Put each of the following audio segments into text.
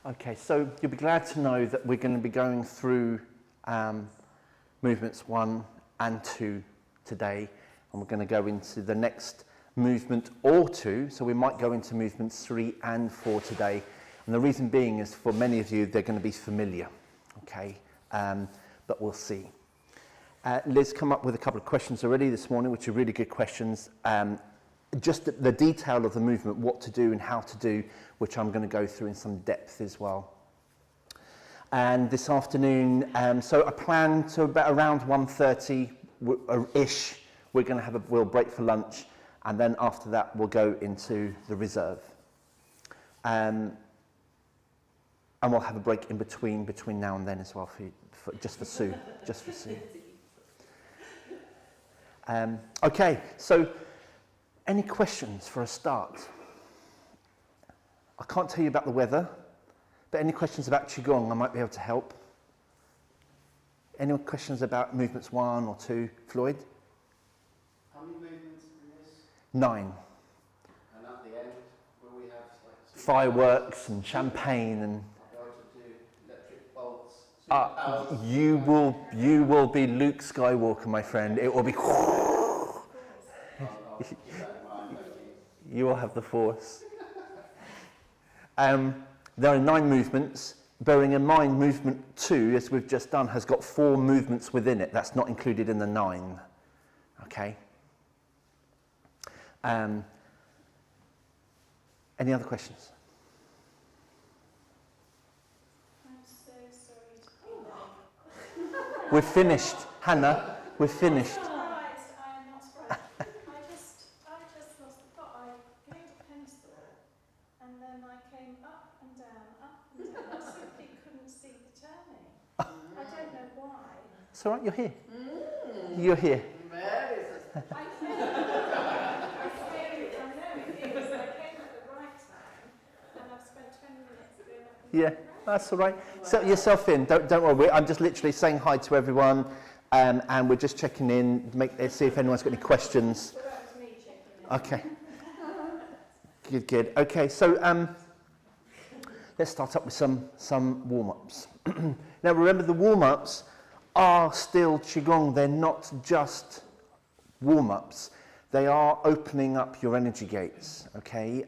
Okay, so you'll be glad to know that we're going to be going through movements 1 and 2 today, and we're going to go into the next movement or 2, so we might go into movements 3 and 4 today, and the reason being is for many of you they're going to be familiar, okay, but we'll see. Liz come up with a couple of questions already this morning, which are really good questions. Just the detail of the movement, what to do and how to do, which I'm going to go through in some depth as well. And this afternoon, so I plan to about around 1:30-ish, we'll break for lunch, and then after that we'll go into the reserve. And we'll have a break in between now and then as well, just for Sue. Okay, so any questions for a start? I can't tell you about the weather, but any questions about Qigong, I might be able to help. Any questions about movements 1 or 2? Floyd? How many movements in this? 9. And at the end, will we have like fireworks and champagne and... I'll be able to do electric bolts. You will be Luke Skywalker, my friend. It will be... I'll keep that in mind. You will have the force. There are 9 movements. Bearing in mind, movement 2, as we've just done, has got 4 movements within it. That's not included in the 9. Okay? Any other questions? I'm so sorry to be late. We're finished. Hannah, we're finished. I'm surprised. I am not surprised. I just lost the plot. I gained a pencil and then I came up and down. I simply couldn't see the turning. I don't know why. It's all right, you're here. You're here. I came at the right time and I've spent 20 minutes going up and Yeah, down. that's all right. Set yourself in. Don't worry. I'm just literally saying hi to everyone, and we're just checking in, let's see if anyone's got any questions. So that was me checking in. Okay. Good. Okay, so let's start up with some warm-ups. Now remember, the warm-ups are still Qigong. They're not just warm-ups. They are opening up your energy gates, okay?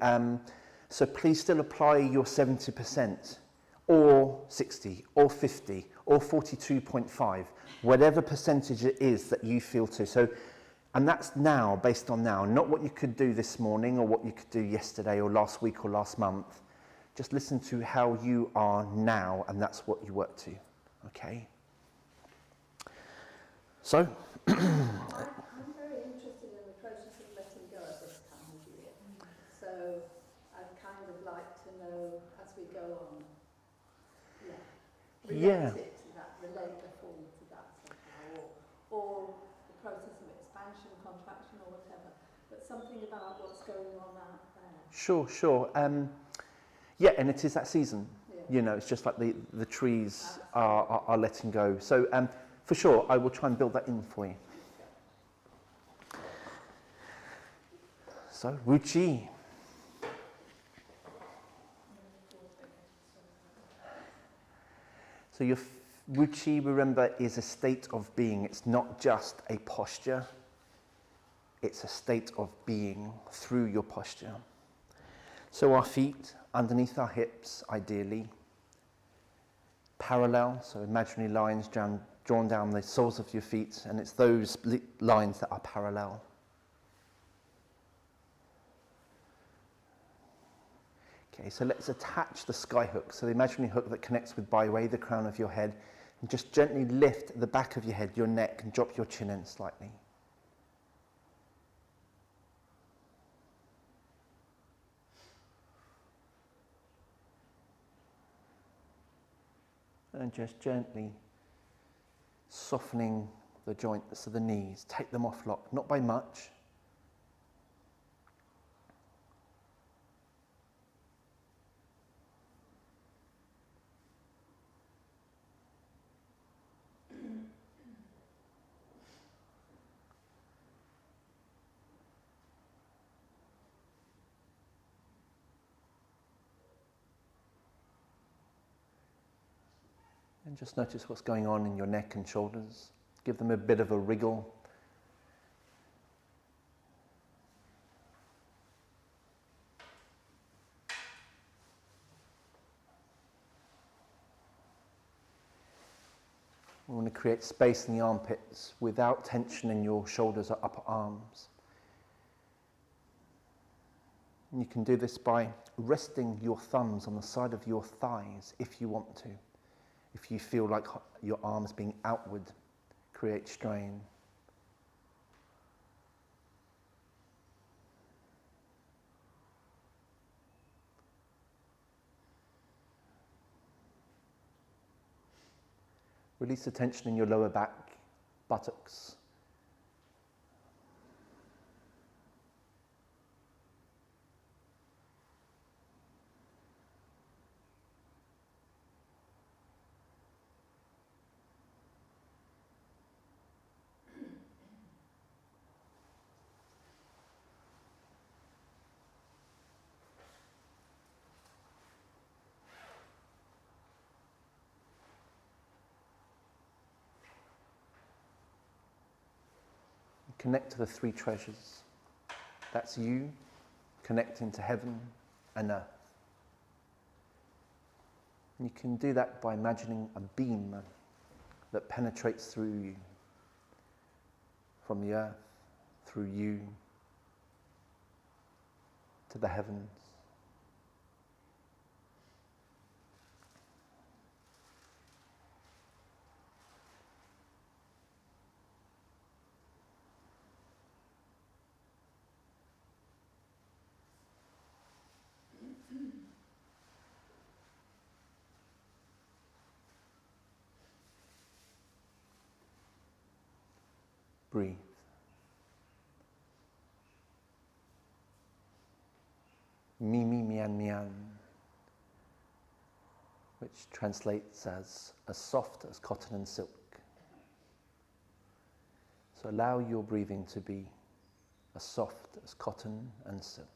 So please still apply your 70% or 60 or 50 or 42.5, whatever percentage it is that you feel to. So, and that's now, based on now, not what you could do this morning or what you could do yesterday or last week or last month. Just listen to how you are now, and that's what you work to, okay? So, I'm very interested in the process of letting go at this time of year. So I'd kind of like to know as we go on. Relate it to that, relate the form to that somehow, or the process of expansion, contraction, or whatever. But something about what's going on out there. Sure. Yeah, and it is that season. Yeah. You know, it's just like the trees are letting go. So for sure, I will try and build that in for you. So, Wu Chi. So your Wu Chi, remember, is a state of being. It's not just a posture. It's a state of being through your posture. So our feet underneath our hips, ideally. Parallel, so imaginary lines drawn down the soles of your feet, and it's those lines that are parallel. Okay, so let's attach the sky hook, so the imaginary hook that connects with byway, the crown of your head, and just gently lift the back of your head, your neck, and drop your chin in slightly. And just gently softening the joints of the knees. Take them off lock, not by much. And just notice what's going on in your neck and shoulders. Give them a bit of a wriggle. We want to create space in the armpits without tension in your shoulders or upper arms. And you can do this by resting your thumbs on the side of your thighs if you want to. If you feel like your arms being outward create strain. Release the tension in your lower back, buttocks. Connect to the three treasures. That's you connecting to heaven and earth. And you can do that by imagining a beam that penetrates through you, from the earth, through you, to the heavens. Breathe. Mi, mi, mian, mian, which translates as soft as cotton and silk. So allow your breathing to be as soft as cotton and silk.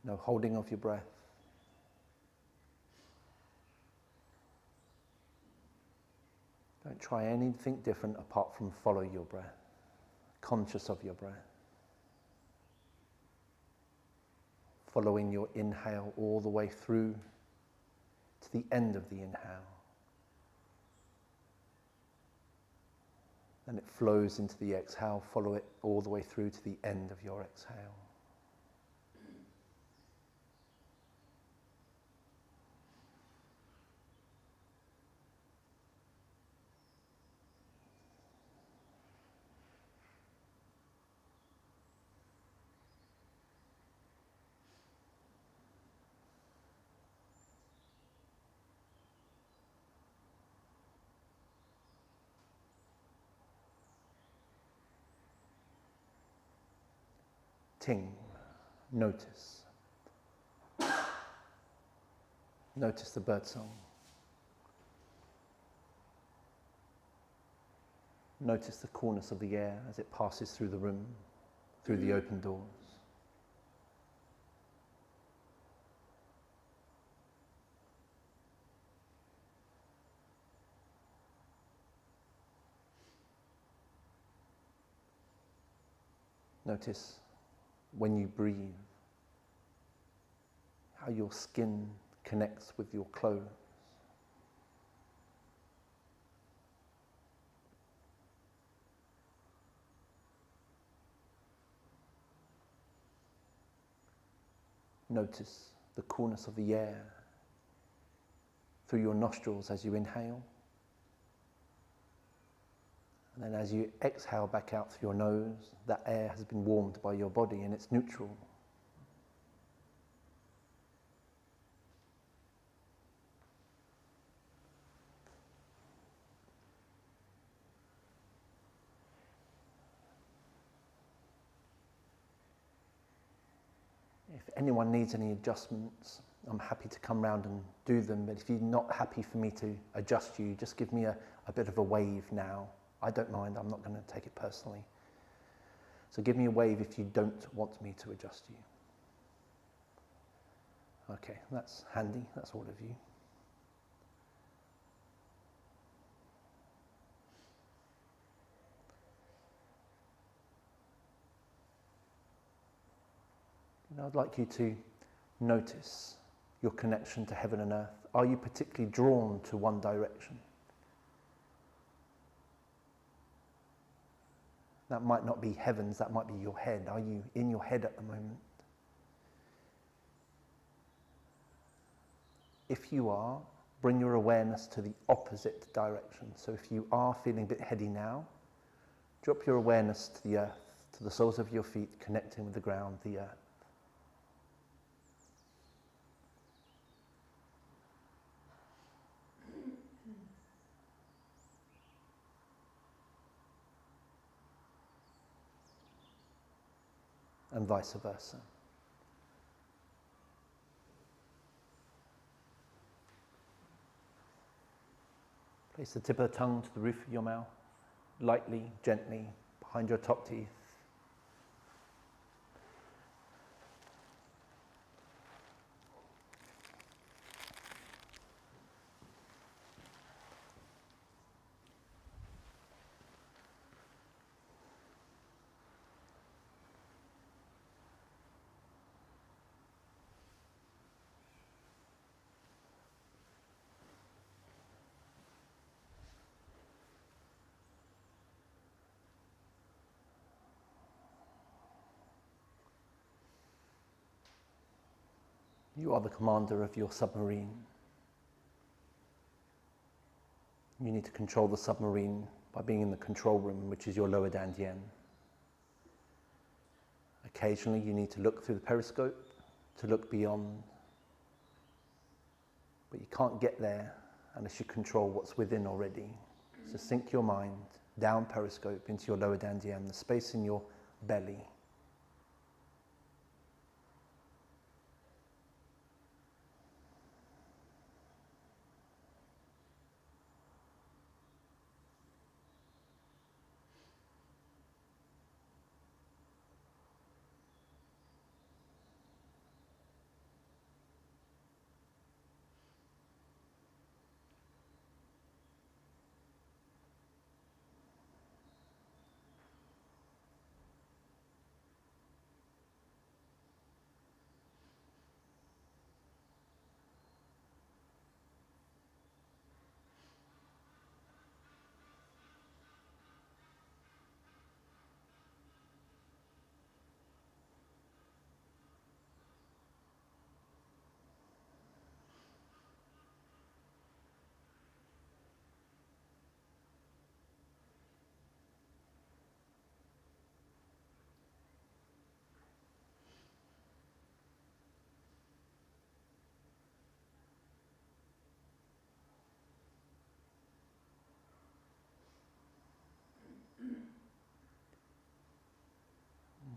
No holding of your breath. Don't try anything different apart from follow your breath, conscious of your breath. Following your inhale all the way through to the end of the inhale. Then it flows into the exhale, follow it all the way through to the end of your exhale. Ting, notice. Notice the birdsong. Notice the coolness of the air as it passes through the room, through the open doors. Notice when you breathe, how your skin connects with your clothes. Notice the coolness of the air through your nostrils as you inhale. And then as you exhale back out through your nose, that air has been warmed by your body and it's neutral. If anyone needs any adjustments, I'm happy to come round and do them, but if you're not happy for me to adjust you, just give me a bit of a wave now. I don't mind, I'm not going to take it personally. So give me a wave if you don't want me to adjust you. Okay, that's handy, that's all of you. And I'd like you to notice your connection to heaven and earth. Are you particularly drawn to one direction? That might not be heavens, that might be your head. Are you in your head at the moment? If you are, bring your awareness to the opposite direction. So if you are feeling a bit heady now, drop your awareness to the earth, to the soles of your feet, connecting with the ground, the earth. And vice versa. Place the tip of the tongue to the roof of your mouth, lightly, gently, behind your top teeth. You are the commander of your submarine. You need to control the submarine by being in the control room, which is your lower dantian. Occasionally you need to look through the periscope to look beyond, but you can't get there unless you control what's within already. So sink your mind down periscope into your lower dantian, the space in your belly.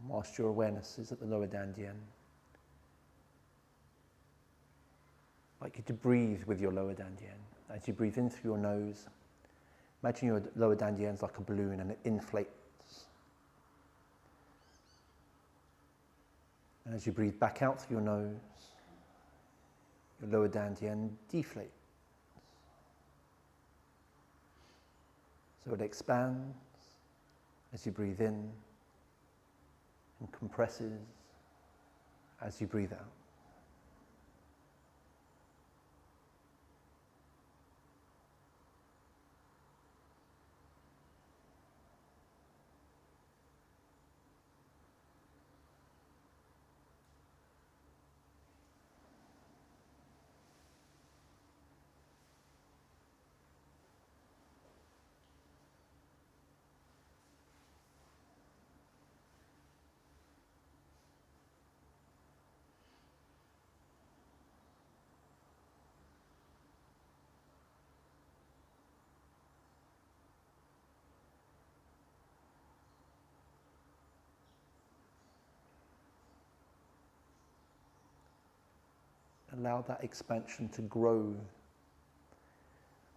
Whilst your awareness is at the lower dantian, I'd like you to breathe with your lower dantian. As you breathe in through your nose, imagine your lower dantian is like a balloon and it inflates. And as you breathe back out through your nose, your lower dantian deflates. So it expands as you breathe in and compresses as you breathe out. Allow that expansion to grow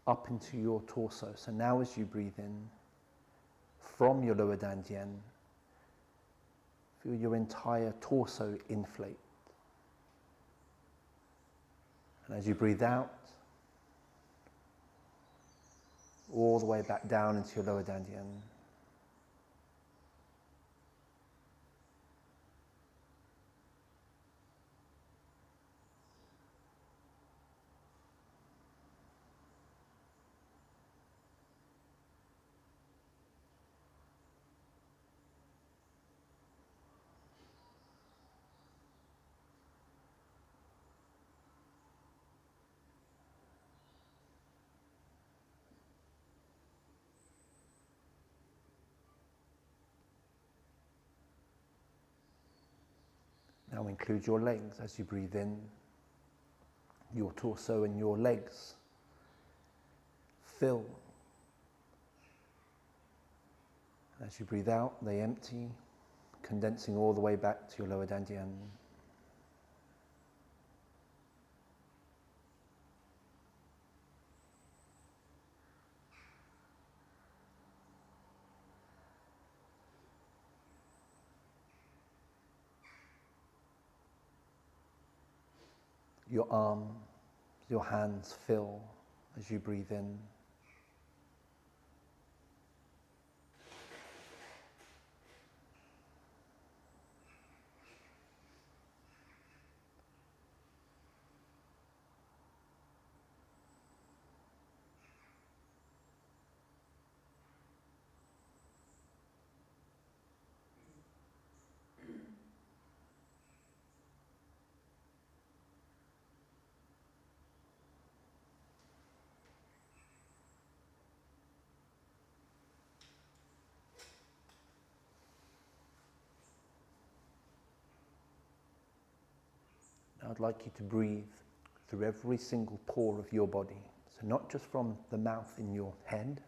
up into your torso. So now as you breathe in from your lower dantian, feel your entire torso inflate. And as you breathe out, all the way back down into your lower dantian. Now include your legs as you breathe in, your torso and your legs fill. As you breathe out, they empty, condensing all the way back to your lower dantian. Your arms, your hands fill as you breathe in. I'd like you to breathe through every single pore of your body. So not just from the mouth in your head.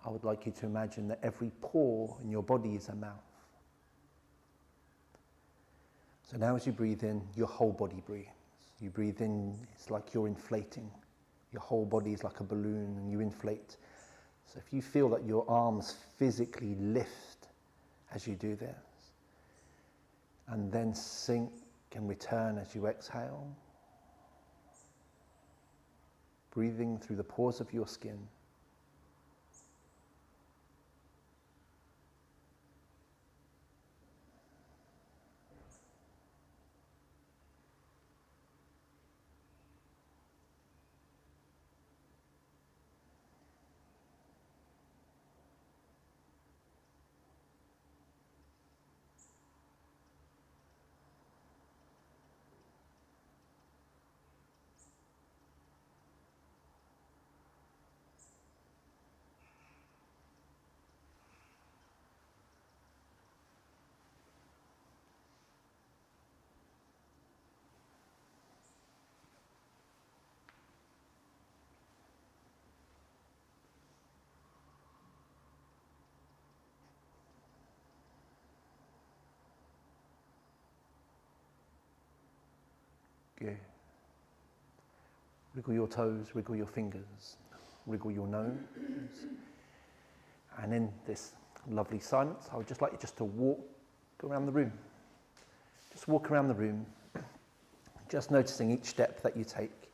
I would like you to imagine that every pore in your body is a mouth. So now as you breathe in, your whole body breathes. You breathe in, it's like you're inflating. Your whole body is like a balloon and you inflate. So if you feel that your arms physically lift as you do this, and then sink and return as you exhale, breathing through the pores of your skin. Good. Wriggle your toes, wriggle your fingers, wriggle your nose. And in this lovely silence, I would just like you just to walk around the room. Just walk around the room, just noticing each step that you take.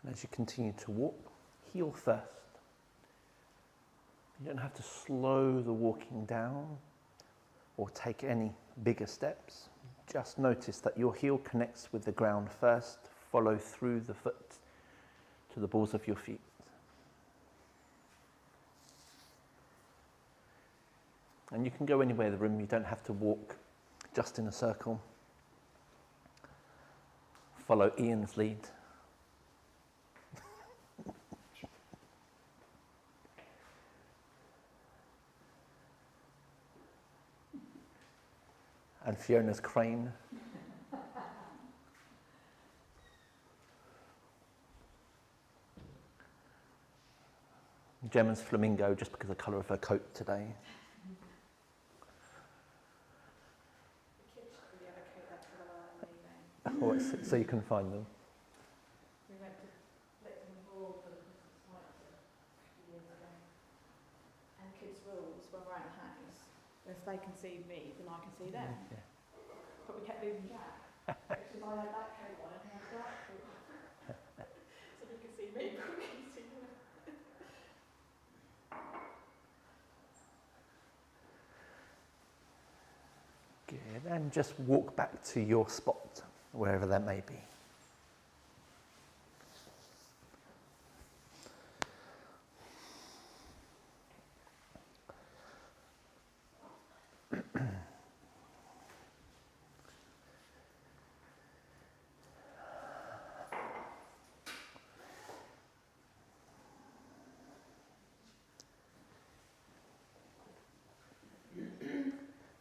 And as you continue to walk, heel first. You don't have to slow the walking down or take any bigger steps. Just notice that your heel connects with the ground first, follow through the foot to the balls of your feet. And you can go anywhere in the room, you don't have to walk just in a circle. Follow Ian's lead. And Fiona's crane. Gemma's flamingo, just because of the colour of her coat today. The kids should really allocate that colour and leaving. Oh, so you can find them. We went to Licton Hall for the Christmas lights a few years ago. And kids' rules when we're at the house, if they can see me, then I can see them. Yeah. But we kept moving back. Because I had that coat on and he had that coat on. So we could see me, but we couldn't see them. And just walk back to your spot, wherever that may be.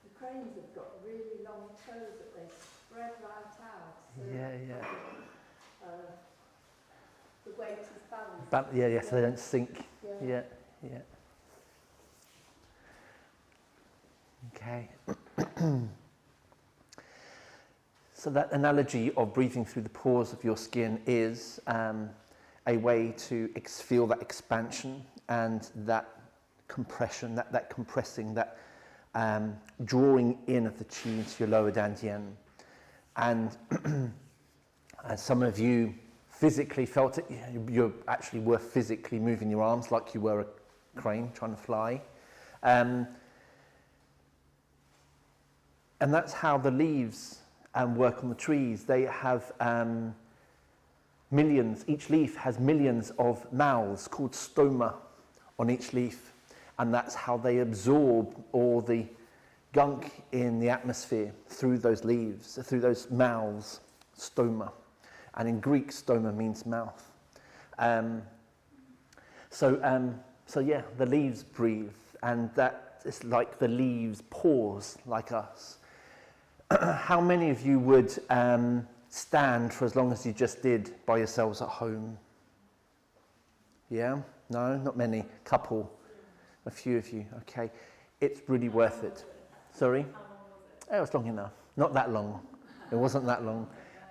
The cranes have got really long toes that they spread right out. So Yeah. the weight is balanced. But yeah, so they don't sink. Yeah. Yeah. Okay. So that analogy of breathing through the pores of your skin is a way to feel that expansion and that compression, that compressing, that drawing in of the chi into your lower dantian. And as some of you physically felt it, you actually were physically moving your arms like you were a crane trying to fly. And that's how the leaves work on the trees. They have millions, each leaf has millions of mouths called stoma on each leaf. And that's how they absorb all the gunk in the atmosphere through those leaves, through those mouths, stoma. And in Greek, stoma means mouth. So yeah, the leaves breathe, and that is like the leaves pores like us. How many of you would stand for as long as you just did by yourselves at home? Yeah? No? Not many. Couple. A few of you. Okay. It's really worth it. Sorry? How long was it? Oh, it was long enough. Not that long. It wasn't that long.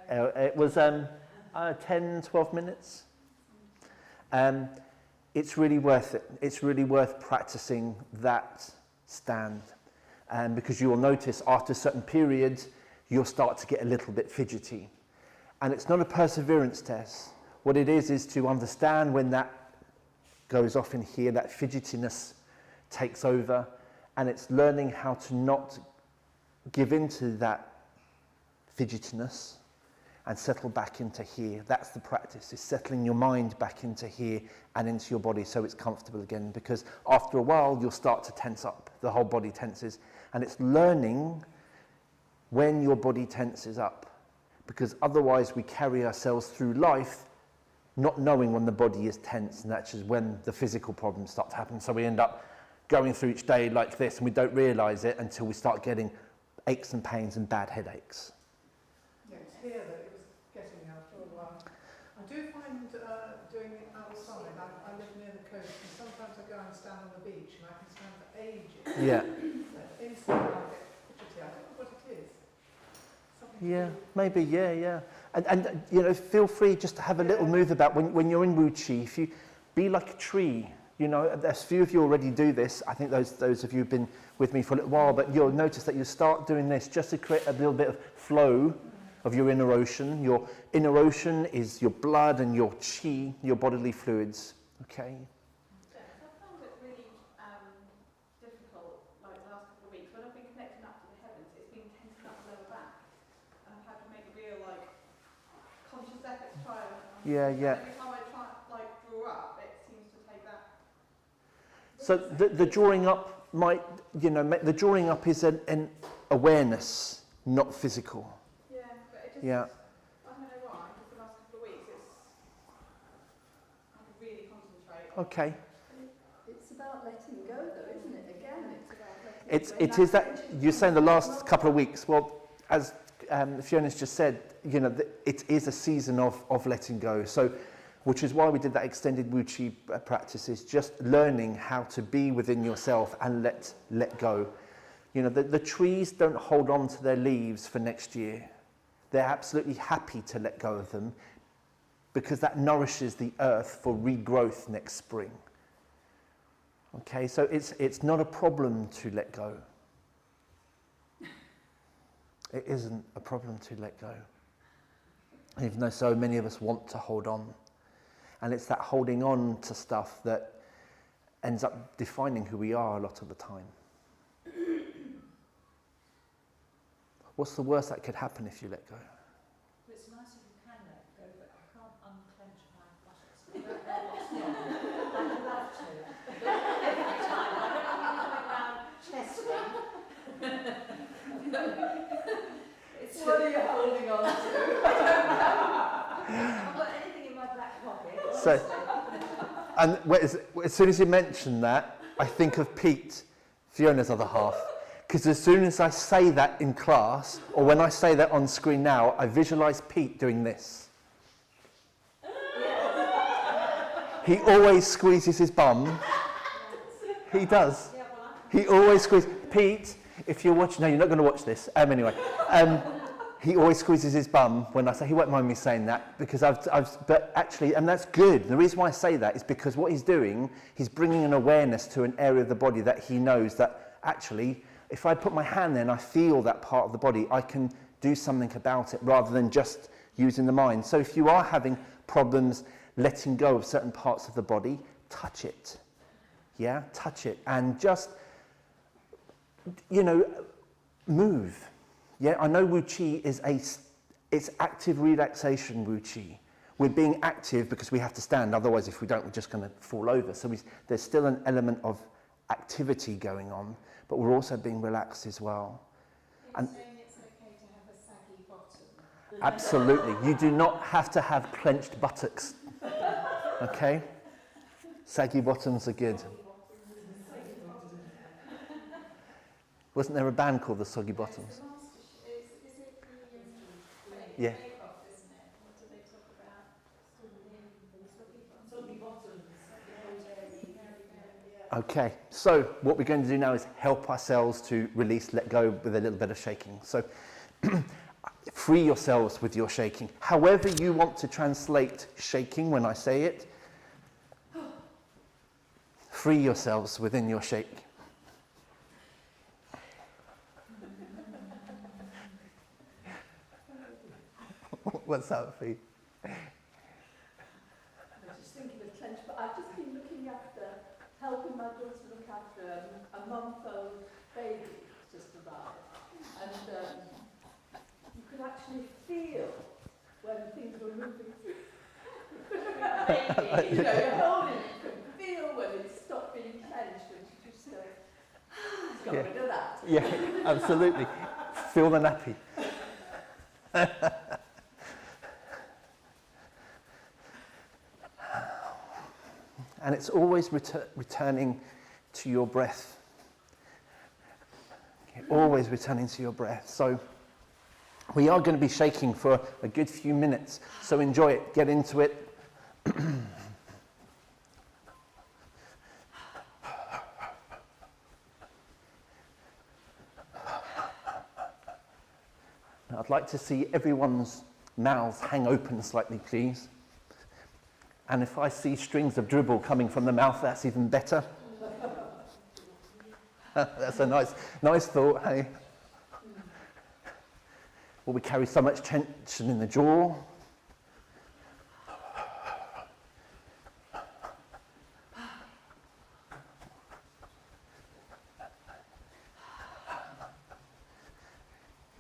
It was 10, 12 minutes. It's really worth it. It's really worth practicing that stand. Because you will notice after a certain period, you'll start to get a little bit fidgety. And it's not a perseverance test. What it is to understand when that goes off in here, that fidgetiness takes over, and it's learning how to not give into that fidgetiness and settle back into here. That's the practice, is settling your mind back into here and into your body so it's comfortable again, because after a while you'll start to tense up. The whole body tenses, and it's learning when your body tenses up, because otherwise we carry ourselves through life not knowing when the body is tense, and that's just when the physical problems start to happen. So we end up going through each day like this, and we don't realise it until we start getting aches and pains and bad headaches. Yeah, it's here that it was getting me after a while. I do find doing it outside, I live near the coast, and sometimes I go and stand on the beach and I can stand for ages. Yeah. But instantly I get fidgety. I don't know what it is. Something Yeah, to do- maybe, yeah. And you know, feel free just to have a little move about when you're in Wu Chi. If you be like a tree, you know, there's a few of you already do this. I think those of you have been with me for a little while, but you'll notice that you start doing this just to create a little bit of flow of your inner ocean. Your inner ocean is your blood and your chi, your bodily fluids. Okay. I found it really difficult, like the last couple of weeks, when I've been connecting up to the heavens, it's been tensing up the lower back. And I've had to make a real, conscious effort to try and... Yeah. Every time I try, draw up, it seems to take that... So the drawing up might, you know, the drawing up is an awareness, not physical. Yeah, but it just... Yeah. I don't know why, because the last couple of weeks, I can really concentrate. Okay. It's about letting go, though, isn't it? Again, it's about letting go. It is that you're saying the last couple of weeks. Well, as Fiona's just said, you know, it is a season of letting go. So, which is why we did that extended Wu Chi practice, is just learning how to be within yourself and let go. You know, the trees don't hold on to their leaves for next year. They're absolutely happy to let go of them, because that nourishes the earth for regrowth next spring. Okay, so it's not a problem to let go. It isn't a problem to let go, even though so many of us want to hold on. And it's that holding on to stuff that ends up defining who we are a lot of the time. What's the worst that could happen if you let go? It's nice if you can let go, but I can't unclench my buttocks. I don't know what's wrong. I'd love to. Every time, I don't know going around chesting. What are you holding on to? I don't know. I've got anything in my back pocket. So, and as soon as you mention that, I think of Pete, Fiona's other half. Because as soon as I say that in class, or when I say that on screen now, I visualise Pete doing this. He always squeezes his bum. He does. He always squeezes. Pete, if you're watching, no, you're not going to watch this. Anyway, he always squeezes his bum when I say, he won't mind me saying that, because but actually, and that's good. The reason why I say that is because what he's doing, he's bringing an awareness to an area of the body that he knows that actually, if I put my hand there and I feel that part of the body, I can do something about it rather than just using the mind. So if you are having problems letting go of certain parts of the body, touch it. Yeah, touch it. And just, move. Yeah, I know Wu Chi is it's active relaxation Wu Chi. We're being active because we have to stand, otherwise if we don't, we're just going to fall over. So there's still an element of activity going on, but we're also being relaxed as well. You're saying it's okay to have a saggy bottom. Absolutely. You do not have to have clenched buttocks. Okay? Saggy bottoms are good. Wasn't there a band called the Soggy Bottoms? Is it the Yeah. Bake Off, isn't it? What do they talk about? Soggy bottoms. Okay, so what we're going to do now is help ourselves to release, let go with a little bit of shaking. So free yourselves with your shaking. However you want to translate shaking when I say it, free yourselves within your shake. What's that for you? I was just thinking of clench, but I've just been looking after, helping my daughter look after a month-old baby just arrived. And you could actually feel when things were moving through. Baby, you're holding it, you can feel when it stopped being clenched and you just go, it's got rid of that. Yeah, absolutely. Feel the nappy. And it's always returning to your breath. Okay, always returning to your breath. So we are going to be shaking for a good few minutes. So enjoy it. Get into it. Now, I'd like to see everyone's mouths hang open slightly, please. And if I see strings of dribble coming from the mouth, that's even better. That's a nice thought, hey? Well, we carry so much tension in the jaw.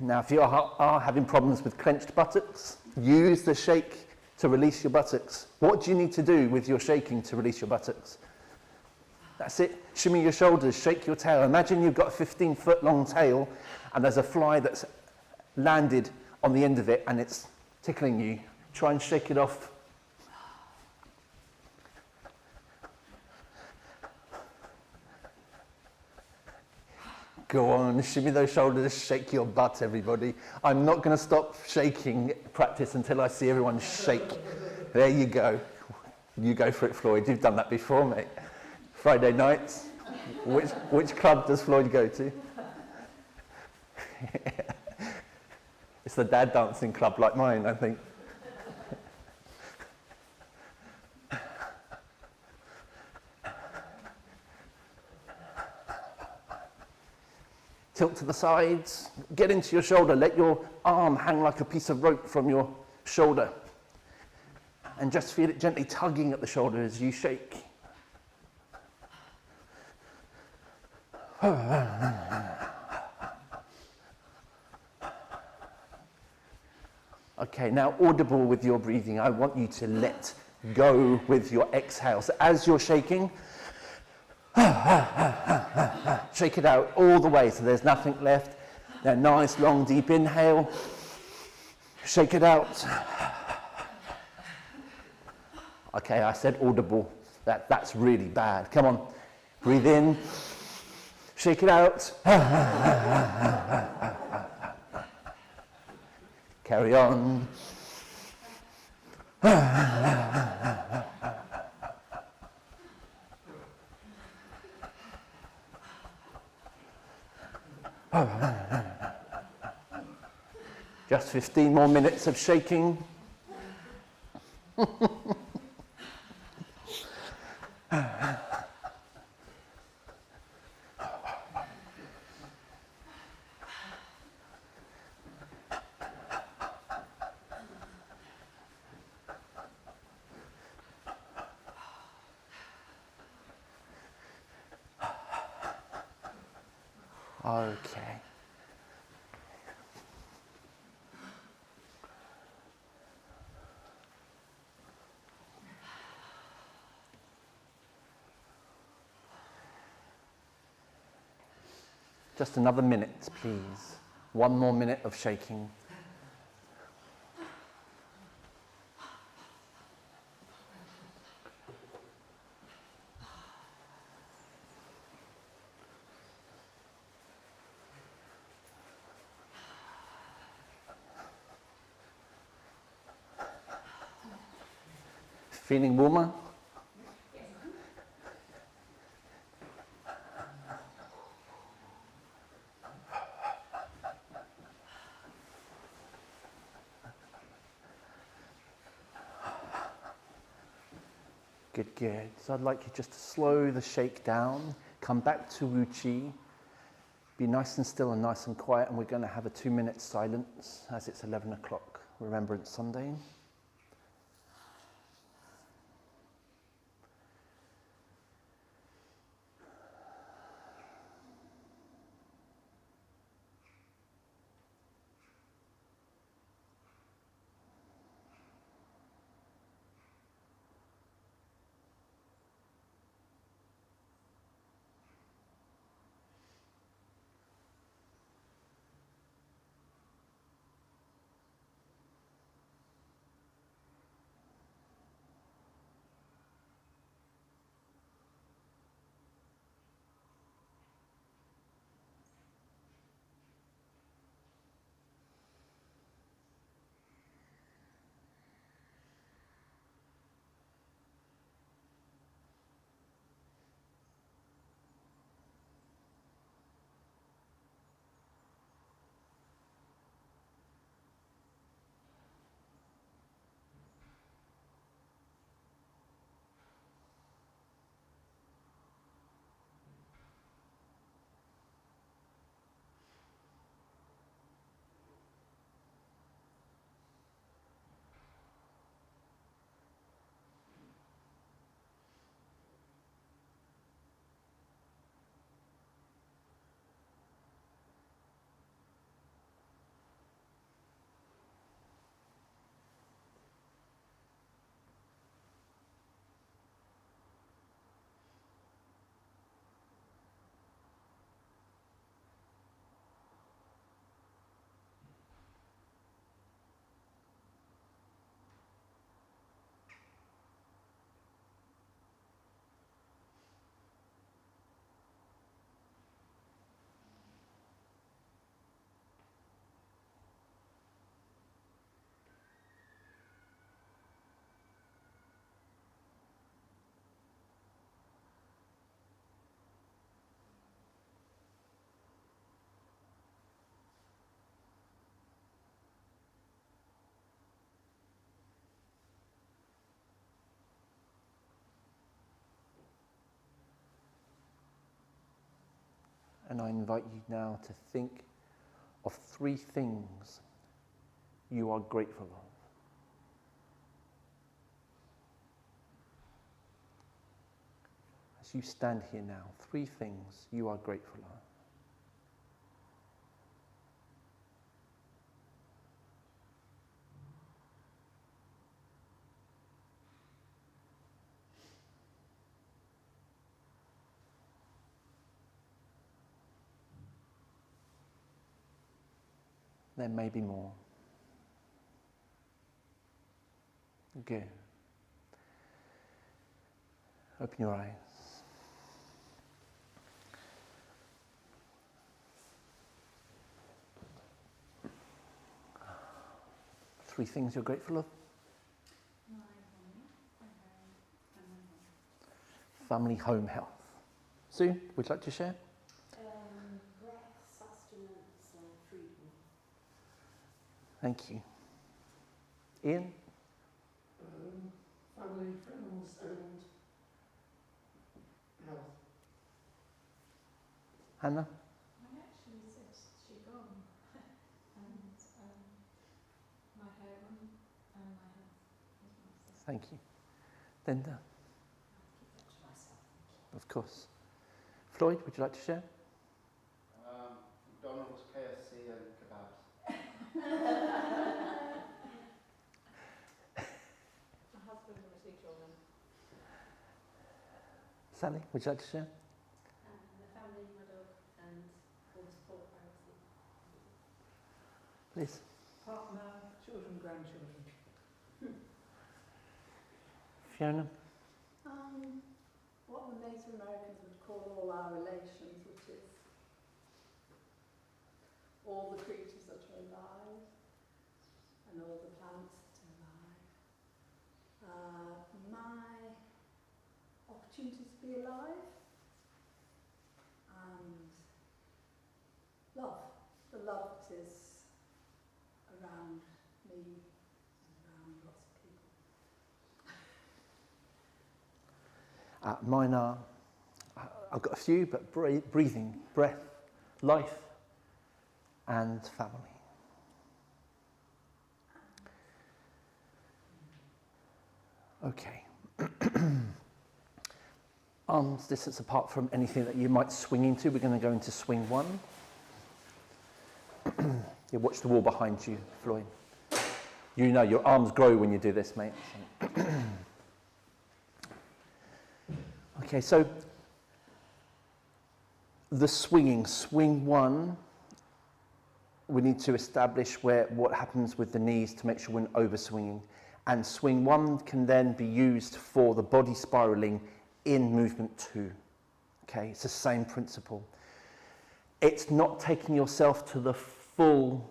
Now, if you are having problems with clenched buttocks, use the shake to release your buttocks. What do you need to do with your shaking to release your buttocks? That's it. Shimmy your shoulders, shake your tail. Imagine you've got a 15-foot long tail and there's a fly that's landed on the end of it and it's tickling you. Try and shake it off. Go on, shimmy those shoulders, shake your butt, everybody. I'm not going to stop shaking practice until I see everyone shake. There you go. You go for it, Floyd. You've done that before, mate. Friday nights. Which club does Floyd go to? It's the dad dancing club like mine, I think. Tilt to the sides, get into your shoulder, let your arm hang like a piece of rope from your shoulder. And just feel it gently tugging at the shoulder as you shake. Okay, now audible with your breathing. I want you to let go with your exhale. So as you're shaking, shake it out all the way so there's nothing left. Now nice long deep inhale. Shake it out. Okay, I said audible. That's really bad. Come on, breathe in. Shake it out. Carry on. Just 15 more minutes of shaking. Okay. Just another minute, please. One more minute of shaking. Feeling warmer? Good, good. So I'd like you just to slow the shake down, come back to Wu Chi, be nice and still and nice and quiet, and we're going to have a 2-minute silence as it's 11 o'clock, Remembrance Sunday. And I invite you now to think of 3 things you are grateful of. As you stand here now, 3 things you are grateful of. There may be more. Good. Open your eyes. Three things you're grateful of. My home, my home, and my home. Family, home, health. Sue, would you like to share? Breath, sustenance and freedom. Thank you. Ian? Family, friends, and health. Hannah? I actually said Qigong and my home and my health as well. Thank you. Linda? I'll keep that to myself. Of course. Floyd, would you like to share? McDonald's, KFC, and kebabs. My husband and my 2 children. Sally, would you like to share? The family, my dog, and all the support I receive. Please. Partner, children, grandchildren. Fiona? What the Native Americans would call all our relations, which is all the creatures that are alive and all the plants that are alive. My opportunity to be alive and love, the love that is around me and around lots of people. Mine are, I've got a few, but breathing, breath, life, and family. Okay. Arms distance apart from anything that you might swing into. We're going to go into swing 1. You watch the wall behind you, Floyd. You know your arms grow when you do this, mate. So. Okay, so the swinging, swing 1, we need to establish what happens with the knees to make sure we're not over swinging. And swing 1 can then be used for the body spiraling in movement 2. Okay, it's the same principle. It's not taking yourself to the full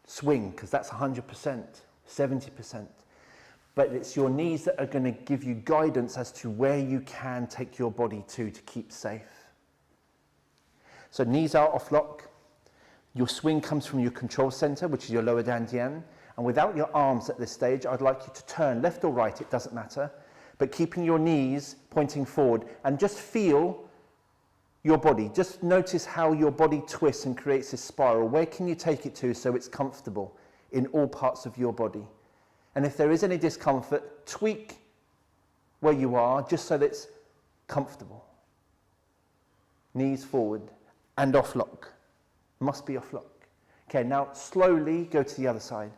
swing, because that's 100%, 70%. But it's your knees that are going to give you guidance as to where you can take your body to keep safe. So knees are off lock. Your swing comes from your control center, which is your lower dantian. And without your arms at this stage, I'd like you to turn left or right, it doesn't matter. But keeping your knees pointing forward and just feel your body. Just notice how your body twists and creates this spiral. Where can you take it to so it's comfortable in all parts of your body? And if there is any discomfort, tweak where you are just so that it's comfortable. Knees forward and off lock. Must be off lock. Okay, now slowly go to the other side.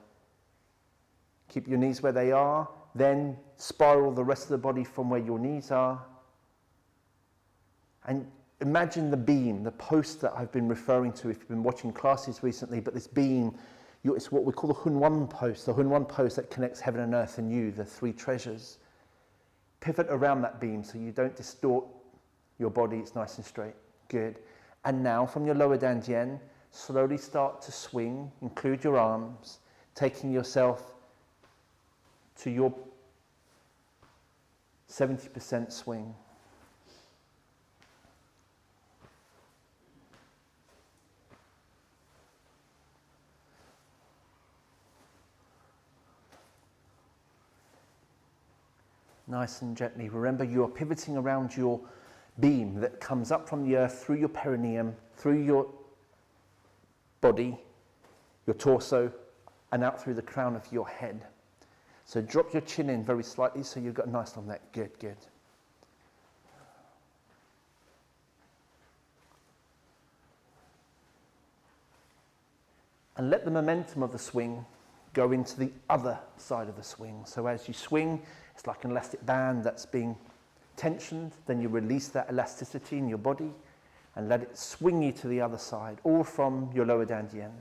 Keep your knees where they are, then spiral the rest of the body from where your knees are. And imagine the beam, the post that I've been referring to if you've been watching classes recently, but this beam, it's what we call the Hunwan post, that connects heaven and earth and you, the 3 treasures. Pivot around that beam so you don't distort your body, it's nice and straight. Good. And now from your lower dantian, slowly start to swing, include your arms, taking yourself to your 70% swing. Nice and gently. Remember, you are pivoting around your beam that comes up from the earth through your perineum, through your body, your torso, and out through the crown of your head. So drop your chin in very slightly so you've got a nice long neck. Good, good. And let the momentum of the swing go into the other side of the swing. So as you swing, it's like an elastic band that's being tensioned, then you release that elasticity in your body and let it swing you to the other side, all from your lower dantian.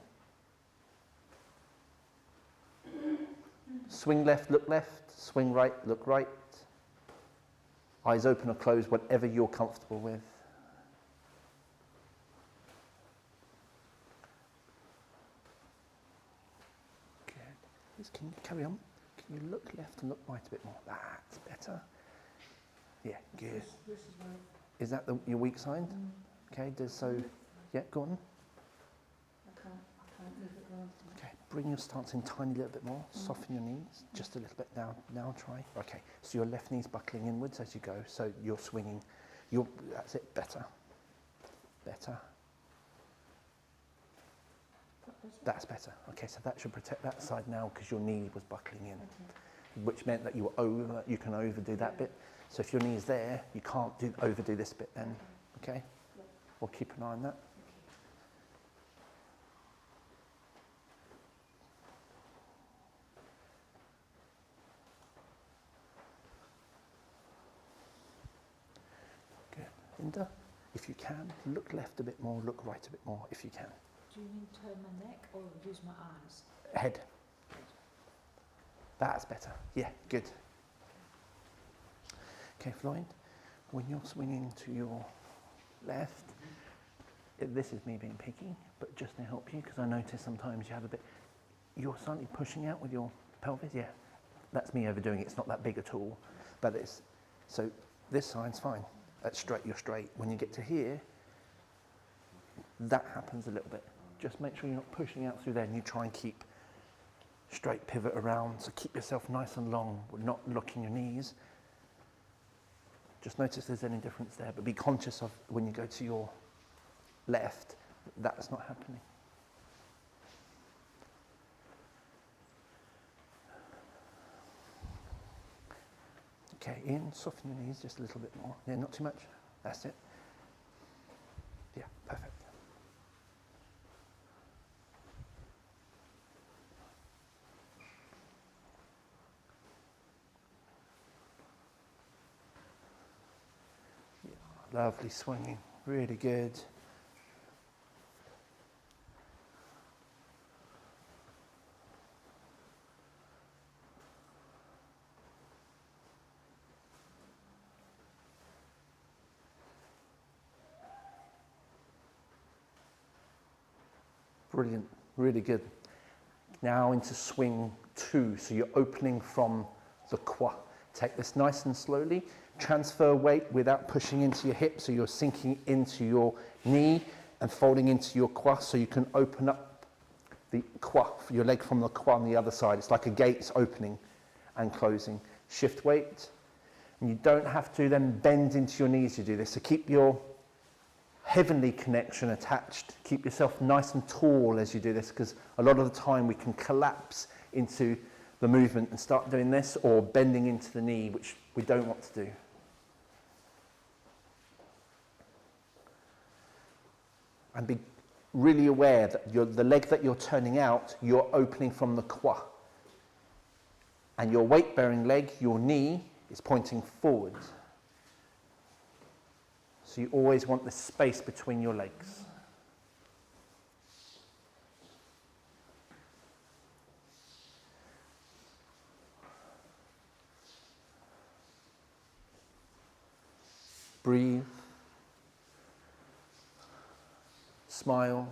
Swing left, swing right, look right. Eyes open or closed, whatever you're comfortable with. Good. Just can you carry on? Can you look left and look right a bit more? That's better. Yeah, good. This is where Is that your weak side? Okay, so, yeah, go on. I can't move it round. Okay, bring your stance in tiny little bit more. Soften your knees, just a little bit down. Now try. Okay, so your left knee's buckling inwards as you go. So you're swinging. That's it. Better. Better. That's better. Okay, so that should protect that side now because your knee was buckling in, which meant that you can overdo that bit. So if your knee's there, you can't overdo this bit then. Okay? We'll keep an eye on that. Good. Linda, if you can, look left a bit more, look right a bit more if you can. Do you mean turn my neck or use my eyes? Head. That's better. Yeah, good. Okay, Floyd, when you're swinging to your left, this is me being picky, but just to help you, because I notice sometimes you have you're slightly pushing out with your pelvis. Yeah, that's me overdoing it. It's not that big at all, but so this side's fine. That's straight, you're straight. When you get to here, that happens a little bit. Just make sure you're not pushing out through there, and you try and keep straight pivot around. So keep yourself nice and long, not locking your knees. Just notice if there's any difference there, but be conscious of when you go to your left, that's not happening. Okay, in, soften your knees just a little bit more. Yeah, not too much. That's it. Yeah, perfect. Lovely swinging, really good. Brilliant, really good. Now into swing 2, so you're opening from the quad. Take this nice and slowly. Transfer weight without pushing into your hip, so you're sinking into your knee and folding into your quad, so you can open up the quad, your leg from the quad on the other side. It's like a gate's opening and closing. Shift weight. And you don't have to then bend into your knees to do this, so keep your heavenly connection attached. Keep yourself nice and tall as you do this, because a lot of the time we can collapse into the movement and start doing this, or bending into the knee, which we don't want to do. And be really aware that the leg that you're turning out, you're opening from the quad. And your weight-bearing leg, your knee, is pointing forward. So you always want the space between your legs. Breathe. Smile.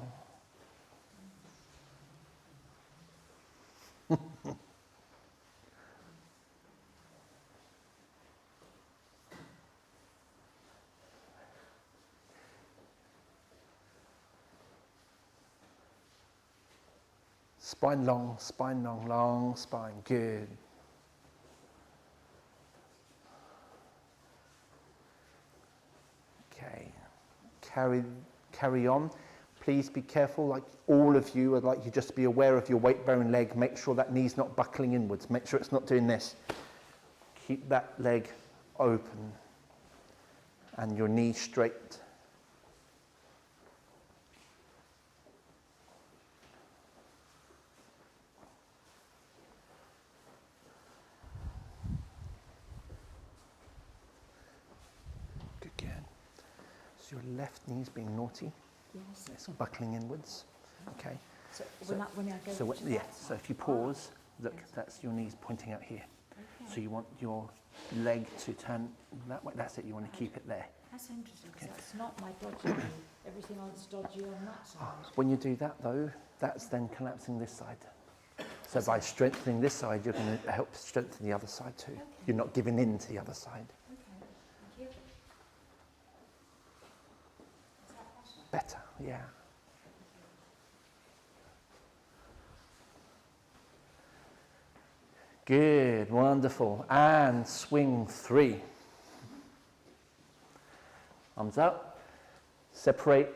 Spine long, long spine. Good. Okay. Carry on. Please be careful, like all of you, I'd like you just to be aware of your weight-bearing leg. Make sure that knee's not buckling inwards. Make sure it's not doing this. Keep that leg open and your knee straight. Good, good. So your left knee's being naughty. Yes. It's buckling inwards. Okay. So when I go So to yeah. that So if you pause, Look, Yes. that's your knees pointing out here. Okay. So you want your leg to turn that way. That's it. You want to keep it there. That's interesting because Okay. that's not my dodgy knee. Everything else dodgy on that side. When you do that, though, that's then collapsing this side. So by strengthening this side, you're going to help strengthen the other side too. Okay. You're not giving in to the other side. Okay, thank you. Is that better? Better, yeah. Good, wonderful. And swing 3. Arms up. Separate.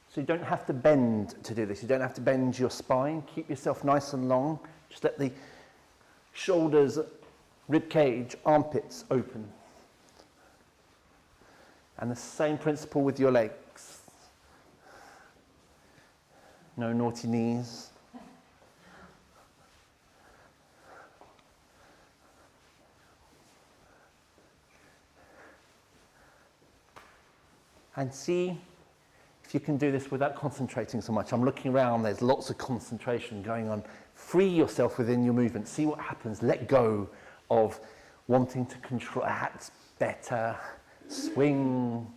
So you don't have to bend to do this. You don't have to bend your spine. Keep yourself nice and long. Just let the shoulders, rib cage, armpits open. And the same principle with your legs. No naughty knees. And see if you can do this without concentrating so much. I'm looking around, there's lots of concentration going on. Free yourself within your movement. See what happens. Let go of wanting to control. That's better. Swing.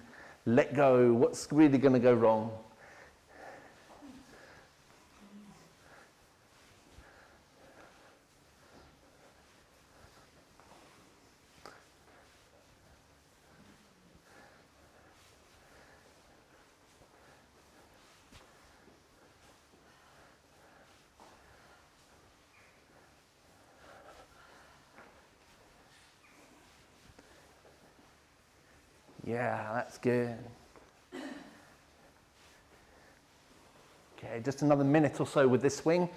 Let go. What's really going to go wrong? Yeah, that's good. Okay, just another minute or so with this swing.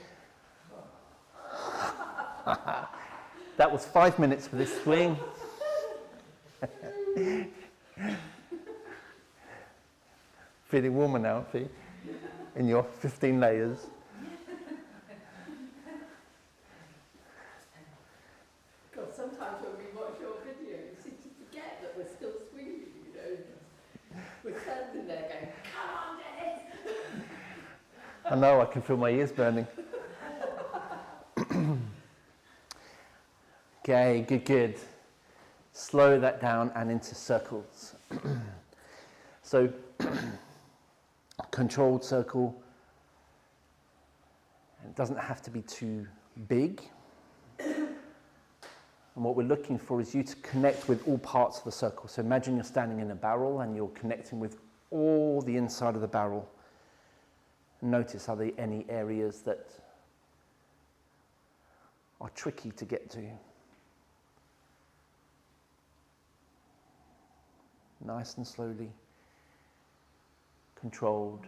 That was 5 minutes for this swing. Feeling warmer now, Fee, in your 15 layers. God, sometimes when we watch your video, you seem to forget that we're still swinging, you know. We're standing there going, come on, Dennis! I know, I can feel my ears burning. Okay, good, good. Slow that down and into circles. So, controlled circle. It doesn't have to be too big. And what we're looking for is you to connect with all parts of the circle. So imagine you're standing in a barrel and you're connecting with all the inside of the barrel. Notice, are there any areas that are tricky to get to? Nice and slowly, controlled.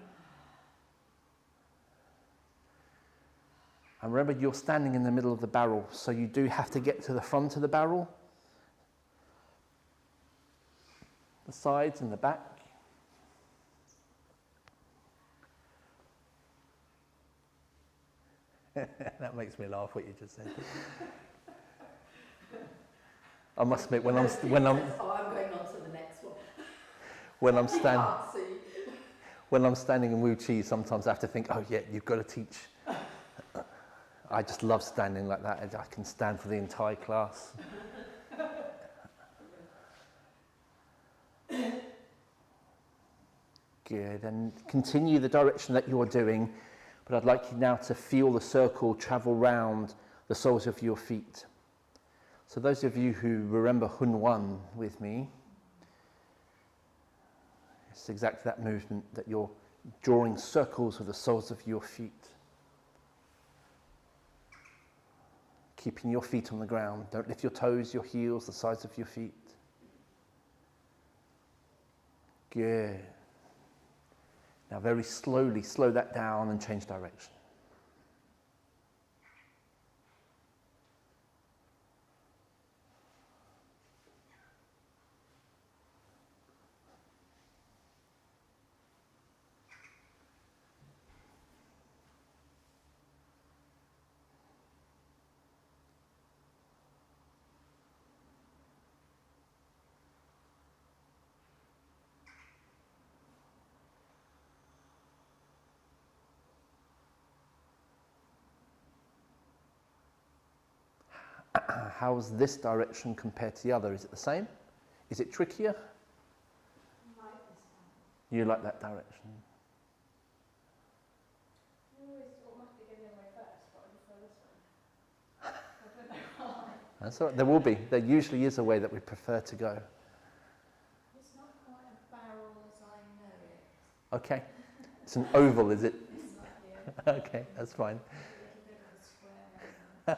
And remember, you're standing in the middle of the barrel, so you do have to get to the front of the barrel, the sides and the back. That makes me laugh, what you just said. I must admit, when I'm Oh, I'm going on to the next one. when I'm You standing can't see. when I'm standing in Wu Chi, sometimes I have to think, oh yeah, you've got to teach. I just love standing like that. I can stand for the entire class. Good, and continue the direction that you're doing, but I'd like you now to feel the circle travel round the soles of your feet. So those of you who remember Hun Wan with me, it's exactly that movement that you're drawing circles with the soles of your feet. Keeping your feet on the ground. Don't lift your toes, your heels, the sides of your feet. Good. Now very slowly, slow that down and change direction. How's this direction compared to the other? Is it the same? Is it trickier? You like that direction? You always automatically go the other way first, but I prefer this one. I don't know why. That's all right. There will be. There usually is a way that we prefer to go. It's not quite a barrel as I know it. Okay. It's an oval, is it? It's not here. Okay, that's fine. A little bit of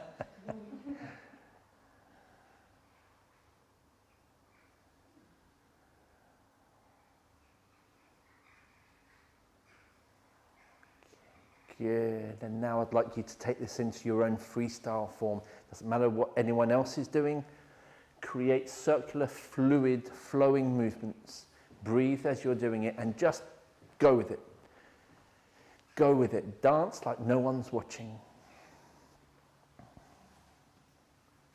a square. Good. And now I'd like you to take this into your own freestyle form. Doesn't matter what anyone else is doing. Create circular, fluid, flowing movements. Breathe as you're doing it and just go with it. Go with it. Dance like no one's watching.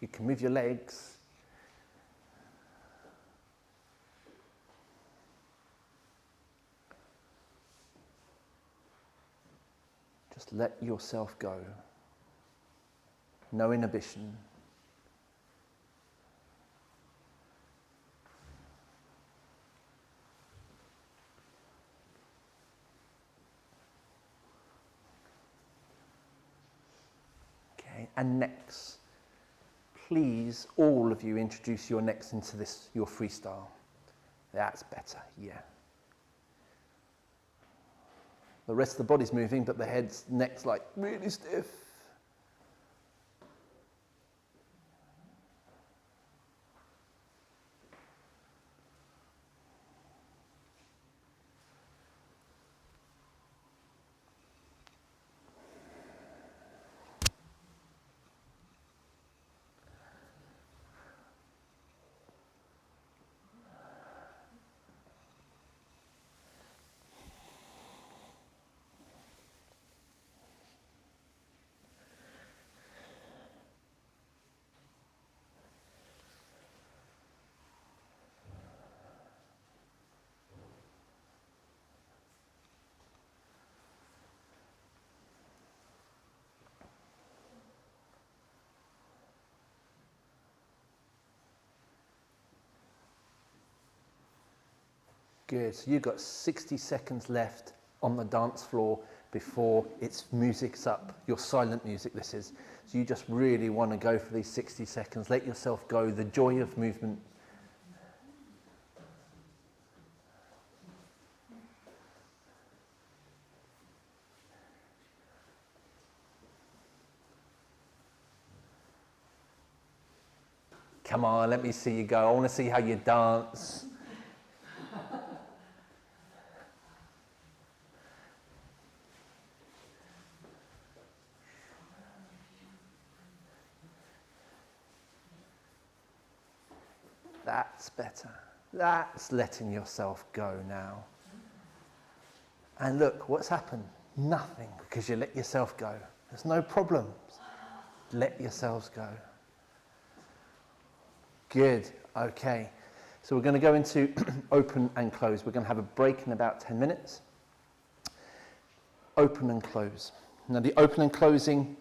You can move your legs. Just let yourself go. No inhibition. Okay, and necks. Please, all of you, introduce your necks into this, your freestyle. That's better, yeah. The rest of the body's moving, but the head's, neck's like really stiff. Good, so you've got 60 seconds left on the dance floor before it's music's up, your silent music this is. So you just really want to go for these 60 seconds, let yourself go, the joy of movement. Come on, let me see you go, I want to see how you dance. That's better. That's letting yourself go now. And look, what's happened? Nothing, because you let yourself go. There's no problems. Let yourselves go. Good, okay. So we're going to go into open and close. We're going to have a break in about 10 minutes. Open and close. Now the open and closing,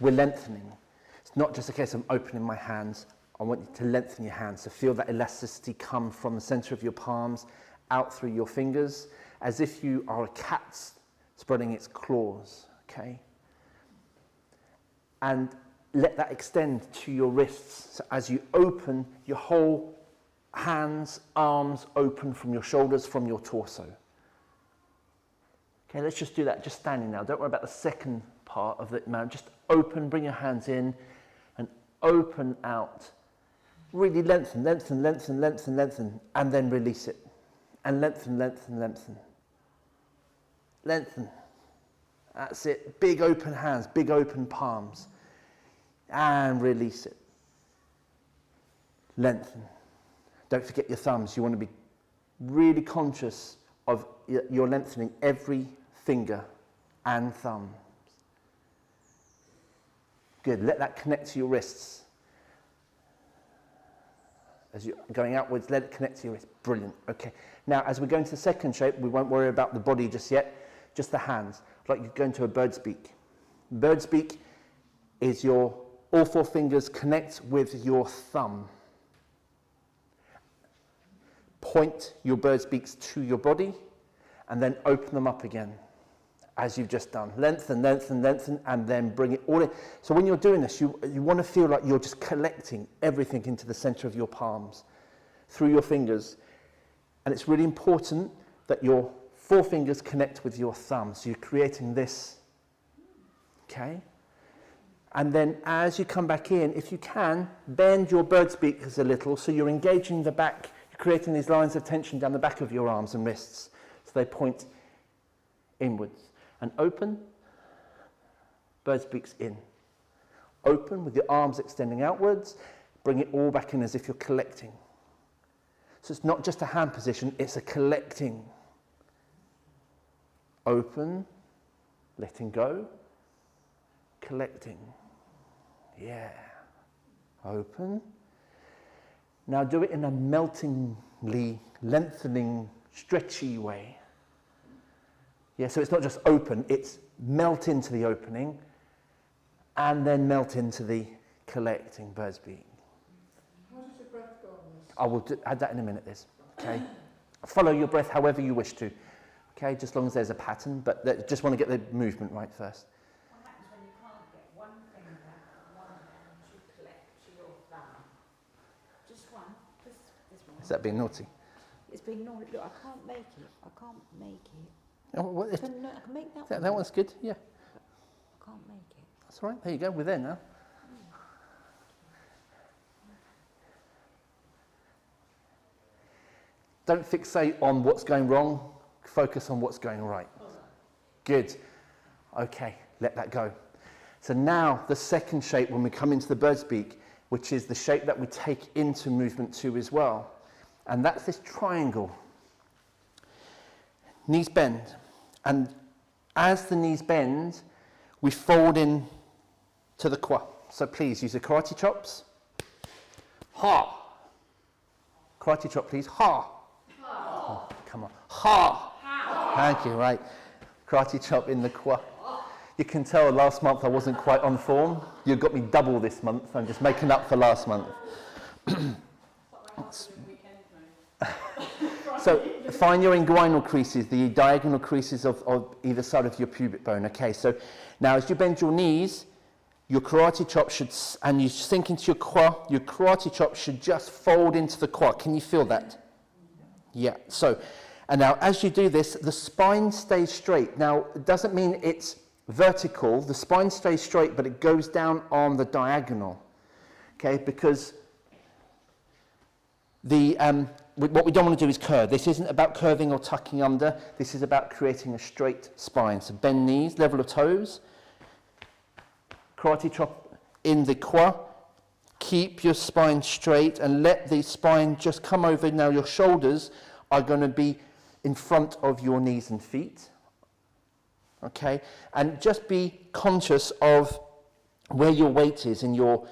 we're lengthening. It's not just a case of opening my hands. I want you to lengthen your hands. So feel that elasticity come from the center of your palms out through your fingers, as if you are a cat spreading its claws, okay? And let that extend to your wrists. So as you open, your whole hands, arms open from your shoulders, from your torso. Okay, let's just do that, just standing now. Don't worry about the second part of it, man. Just open, bring your hands in, and open out. Really lengthen, lengthen, lengthen, lengthen, lengthen, and then release it. And lengthen, lengthen, lengthen. Lengthen. That's it. Big open hands, big open palms. And release it. Lengthen. Don't forget your thumbs. You want to be really conscious of your lengthening every finger and thumb. Good. Let that connect to your wrists. As you're going outwards, let it connect to your wrist. Brilliant. Okay. Now, as we go into the second shape, we won't worry about the body just yet, just the hands. Like you go into a bird's beak. Bird's beak, is all 4 fingers connect with your thumb. Point your bird's beaks to your body and then open them up again, as you've just done. Lengthen, lengthen, lengthen, and then bring it all in. So when you're doing this, you want to feel like you're just collecting everything into the center of your palms through your fingers. And it's really important that your 4 fingers connect with your thumb. So you're creating this, okay? And then as you come back in, if you can, bend your bird's beaks a little so you're engaging the back, you're creating these lines of tension down the back of your arms and wrists. So they point inwards. And open, bird's beaks in. Open with your arms extending outwards, bring it all back in as if you're collecting. So it's not just a hand position, it's a collecting. Open, letting go, collecting. Yeah. Open. Now do it in a meltingly, lengthening, stretchy way. Yeah, so it's not just open, it's melt into the opening and then melt into the collecting bird's beak. How does your breath go on this? I will add that in a minute, Liz. Okay. Follow your breath however you wish to. Okay, just as long as there's a pattern, but just want to get the movement right first. What happens when you can't get one finger, one hand to collect to your thumb? Just one. This one. Is that being naughty? It's being naughty. Look, I can't make it. I can't make it. Oh, well, I can make that one. that one's good, yeah. I can't make it. That's all right, there you go, we're there now. Don't fixate on what's going wrong, focus on what's going right. Good. Okay, let that go. So now the second shape when we come into the bird's beak, which is the shape that we take into movement 2 as well. And that's this triangle. Knees bend. And as the knees bend, we fold in to the kwa. So please use the karate chops. Ha. Karate chop, please. Ha. Oh, come on. Ha. Thank you, right. Karate chop in the kwa. You can tell last month I wasn't quite on form. You got me double this month. I'm just making up for last month. So find your inguinal creases, the diagonal creases of either side of your pubic bone. Okay, so now as you bend your knees, your karate chop should, and you sink into your karate chop should just fold into the kwa. Can you feel that? Yeah, so, and now as you do this, the spine stays straight. Now, it doesn't mean it's vertical. The spine stays straight, but it goes down on the diagonal. Okay, because what we don't want to do is curve. This isn't about curving or tucking under. This is about creating a straight spine. So bend knees, level of toes. Karate chop in the kwa. Keep your spine straight and let the spine just come over. Now your shoulders are going to be in front of your knees and feet. Okay? And just be conscious of where your weight is in your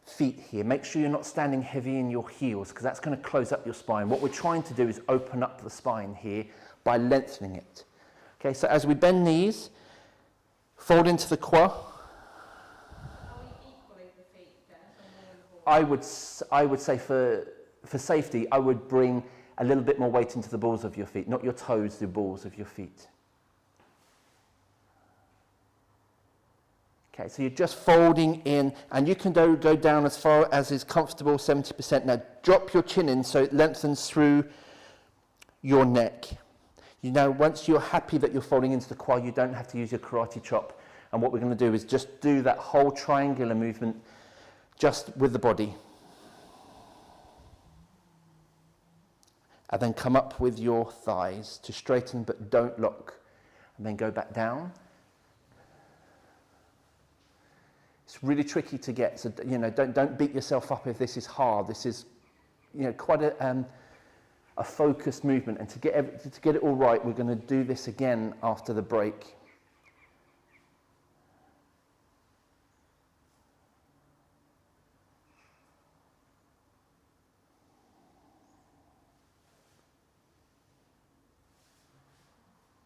feet here. Make sure you're not standing heavy in your heels because that's going to close up your spine. What we're trying to do is open up the spine here by lengthening it. Okay, so as we bend knees, fold into the kwa. Are we equaling the feet then? I would say for safety, I would bring a little bit more weight into the balls of your feet, not your toes, the balls of your feet. Okay, so you're just folding in, and you can go down as far as is comfortable, 70%. Now drop your chin in so it lengthens through your neck. You know, once you're happy that you're folding into the kwa, you don't have to use your karate chop. And what we're going to do is just do that whole triangular movement just with the body. And then come up with your thighs to straighten but don't lock. And then go back down. It's really tricky to get, so you know, don't beat yourself up if this is hard. This is, you know, quite a focused movement, and to get it all right, we're going to do this again after the break.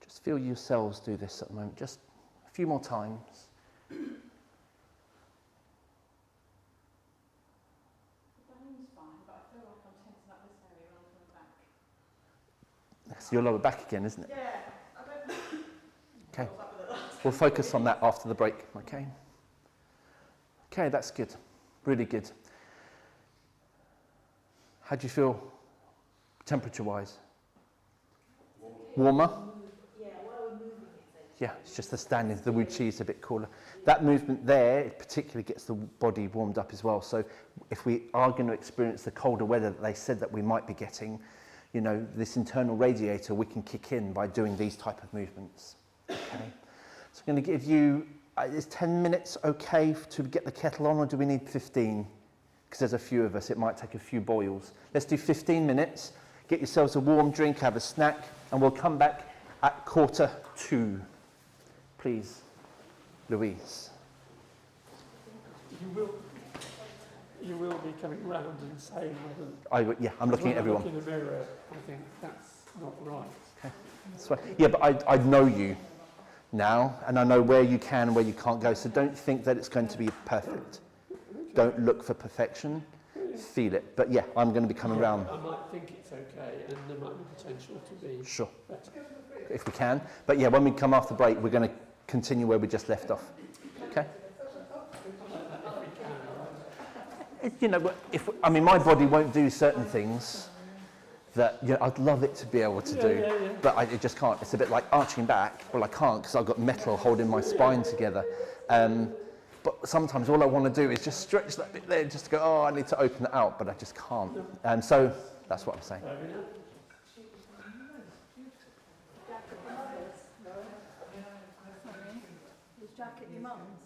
Just feel yourselves do this at the moment, just a few more times. It's your lower back again, isn't it? Yeah, I don't know. Okay. What was up with it last We'll focus on that after the break, okay? Okay, that's good. Really good. How do you feel temperature-wise? Warmer? Yeah, while we're moving it. Yeah, it's just the standing. The Wu Chi is a bit cooler. That movement there, it particularly gets the body warmed up as well. So if we are going to experience the colder weather that they said that we might be getting, you know, this internal radiator we can kick in by doing these type of movements. Okay. So I'm going to give you, is 10 minutes okay to get the kettle on, or do we need 15? Because there's a few of us, it might take a few boils. Let's do 15 minutes. Get yourselves a warm drink, have a snack, and we'll come back at 1:45. Please, Louise. You will be coming round and saying whether... Yeah, I'm looking at everyone. When I look in the mirror, I think that's not right. That's right. Yeah, but I know you now, and I know where you can and where you can't go, so don't think that it's going to be perfect. Don't look for perfection, feel it. But yeah, I'm going to be coming round. I might think it's okay, and there might be potential to be Sure, better. if we can. But yeah, when we come after break, we're going to continue where we just left off. Okay? You know, I mean, my body won't do certain things that I'd love it to be able to do, but I just can't. It's a bit like arching back. Well, I can't because I've got metal holding my spine together. But sometimes all I want to do is just stretch that bit there, just to go, oh, I need to open it out, but I just can't. So that's what I'm saying. Jacket your mum's?